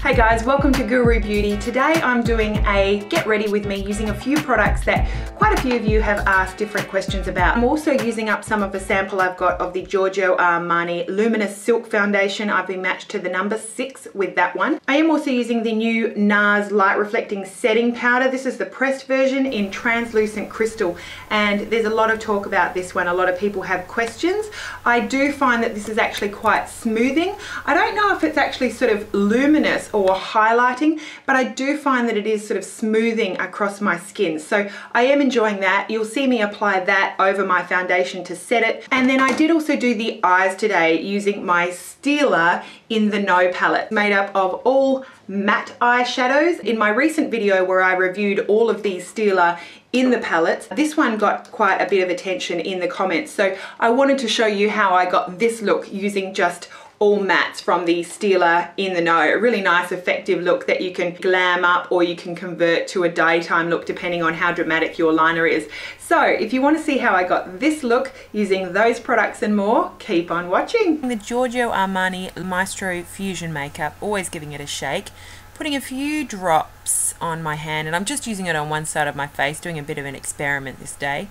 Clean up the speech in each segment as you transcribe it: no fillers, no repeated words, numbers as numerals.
Hey guys, welcome to GOO ROO Beauty. Today I'm doing a get ready with me using a few products that quite a few of you have asked different questions about. I'm also using up some of the sample I've got of the Giorgio Armani Luminous Silk Foundation. I've been matched to the number 6 with that one. I am also using the new NARS Light Reflecting Setting Powder. This is the pressed version in translucent crystal, and there's a lot of talk about this one. A lot of people have questions. I do find that this is actually quite smoothing. I don't know if it's actually sort of luminous or highlighting, but I do find that it is sort of smoothing across my skin. So I am enjoying that. You'll see me apply that over my foundation to set it. And then I did also do the eyes today using my Stila in the No palette, made up of all matte eyeshadows. In my recent video where I reviewed all of these Stila in the palettes, this one got quite a bit of attention in the comments. So I wanted to show you how I got this look using just all mattes from the Stila in the No. A really nice effective look that you can glam up or you can convert to a daytime look depending on how dramatic your liner is. So if you want to see how I got this look using those products and more, keep on watching. The Giorgio Armani Maestro Fusion Makeup, always giving it a shake. Putting a few drops on my hand, and I'm just using it on one side of my face, doing a bit of an experiment this day.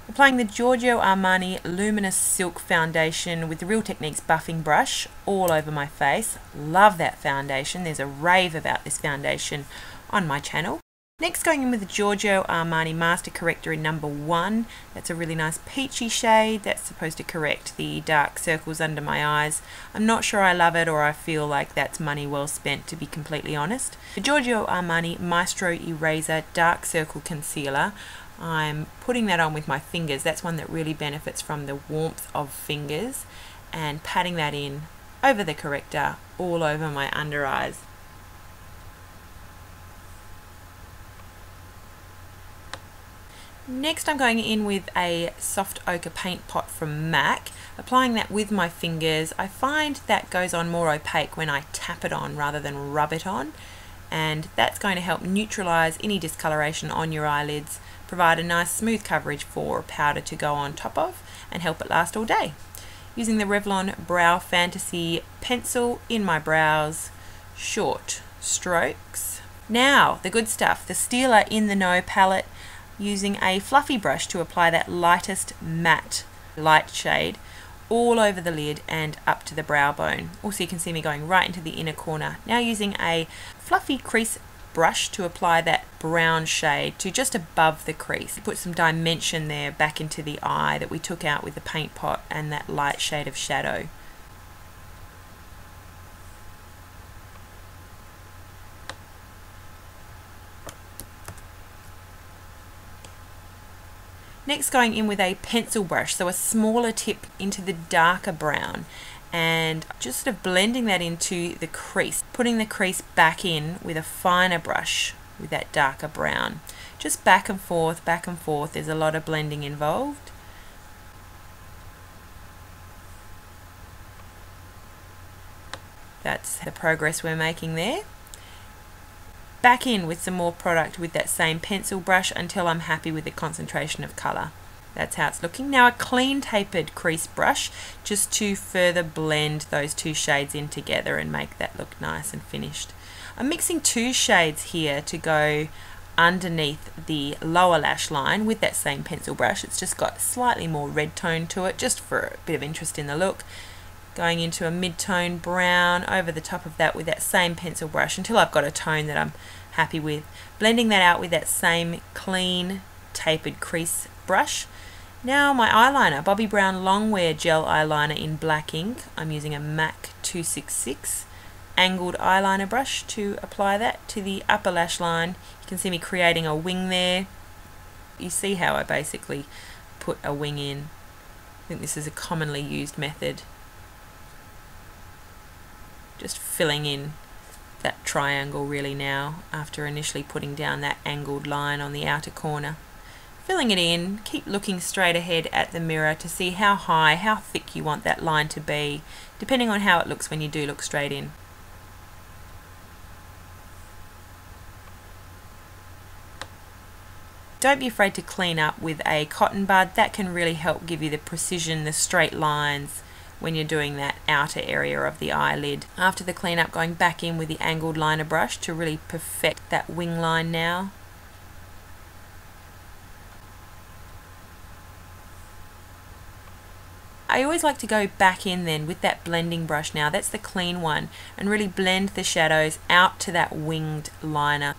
Applying the Giorgio Armani Luminous Silk Foundation with the Real Techniques buffing brush all over my face. Love that foundation. There's a rave about this foundation on my channel. Next, going in with the Giorgio Armani Master Corrector in number 1. That's a really nice peachy shade. That's supposed to correct the dark circles under my eyes. I'm not sure I love it, or I feel like that's money well spent, to be completely honest. The Giorgio Armani Maestro Eraser Dark Circle Concealer. I'm putting that on with my fingers. That's one that really benefits from the warmth of fingers, and patting that in over the corrector all over my under eyes. Next, I'm going in with a soft ochre paint pot from MAC, applying that with my fingers. I find that goes on more opaque when I tap it on rather than rub it on, and that's going to help neutralize any discoloration on your eyelids, provide a nice smooth coverage for powder to go on top of, and help it last all day. Using the Revlon Brow Fantasy pencil in my brows, short strokes. Now, the good stuff, the Stila in the No palette, using a fluffy brush to apply that lightest matte light shade all over the lid and up to the brow bone. Also, you can see me going right into the inner corner. Now using a fluffy crease brush to apply that brown shade to just above the crease. Put some dimension there back into the eye that we took out with the paint pot and that light shade of shadow. Next, going in with a pencil brush, so a smaller tip into the darker brown, and just sort of blending that into the crease, putting the crease back in with a finer brush with that darker brown. Just back and forth, there's a lot of blending involved. That's the progress we're making there. Back in with some more product with that same pencil brush until I'm happy with the concentration of colour. That's how it's looking. Now a clean tapered crease brush just to further blend those two shades in together and make that look nice and finished. I'm mixing 2 shades here to go underneath the lower lash line with that same pencil brush. It's just got slightly more red tone to it, just for a bit of interest in the look. Going into a mid-tone brown over the top of that with that same pencil brush until I've got a tone that I'm happy with. Blending that out with that same clean tapered crease brush. Now my eyeliner, Bobbi Brown Longwear Gel Eyeliner in black ink. I'm using a MAC 266 angled eyeliner brush to apply that to the upper lash line. You can see me creating a wing there. You see how I basically put a wing in. I think this is a commonly used method. Just filling in that triangle really now after initially putting down that angled line on the outer corner. Filling it in, keep looking straight ahead at the mirror to see how high, how thick you want that line to be, depending on how it looks when you do look straight in. Don't be afraid to clean up with a cotton bud. That can really help give you the precision, the straight lines when you're doing that outer area of the eyelid. After the cleanup, going back in with the angled liner brush to really perfect that wing line now. I always like to go back in then with that blending brush now, that's the clean one, and really blend the shadows out to that winged liner.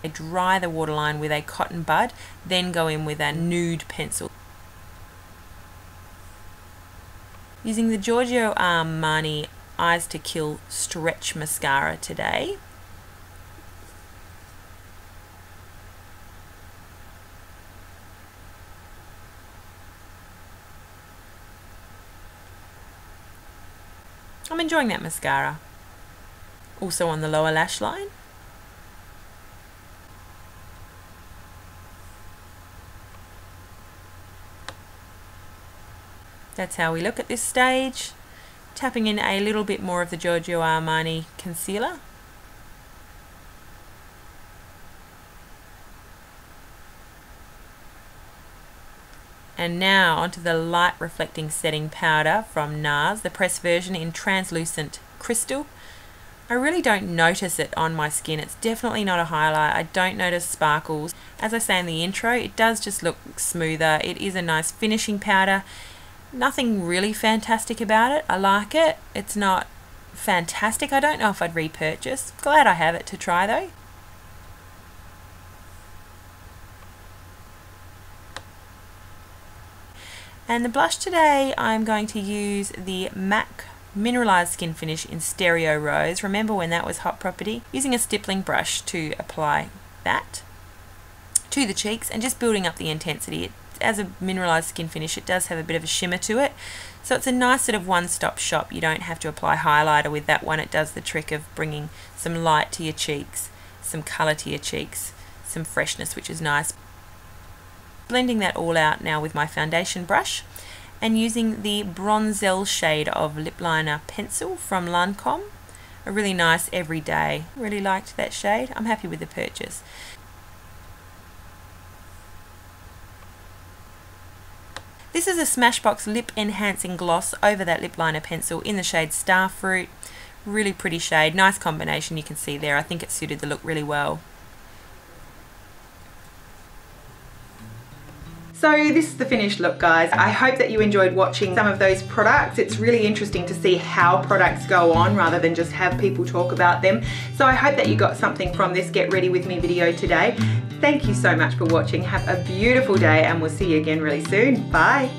I dry the waterline with a cotton bud, then go in with a nude pencil. Using the Giorgio Armani Eyes to Kill Stretch Mascara today. I'm enjoying that mascara. Also on the lower lash line. That's how we look at this stage. Tapping in a little bit more of the Giorgio Armani concealer. And now onto the light reflecting setting powder from NARS, the pressed version in translucent crystal. I really don't notice it on my skin. It's definitely not a highlight. I don't notice sparkles. As I say in the intro, it does just look smoother. It is a nice finishing powder. Nothing really fantastic about it. I like it. It's not fantastic. I don't know if I'd repurchase. Glad I have it to try though. And the blush today, I'm going to use the MAC Mineralize Skinfinish in Stereo Rose. Remember when that was hot property? Using a stippling brush to apply that to the cheeks and just building up the intensity. As a mineralized skin finish, it does have a bit of a shimmer to it, so it's a nice sort of one-stop shop. You don't have to apply highlighter with that one. It does the trick of bringing some light to your cheeks, some color to your cheeks, some freshness, which is nice. Blending that all out now with my foundation brush and using the Bronzelle shade of Lipliner pencil from Lancome. A really nice everyday. Really liked that shade. I'm happy with the purchase. This is a Smashbox lip enhancing gloss over that lip liner pencil in the shade Starfruit. Really pretty shade, nice combination you can see there. I think it suited the look really well. So this is the finished look, guys. I hope that you enjoyed watching some of those products. It's really interesting to see how products go on rather than just have people talk about them. So I hope that you got something from this Get Ready With Me video today. Thank you so much for watching. Have a beautiful day and we'll see you again really soon. Bye.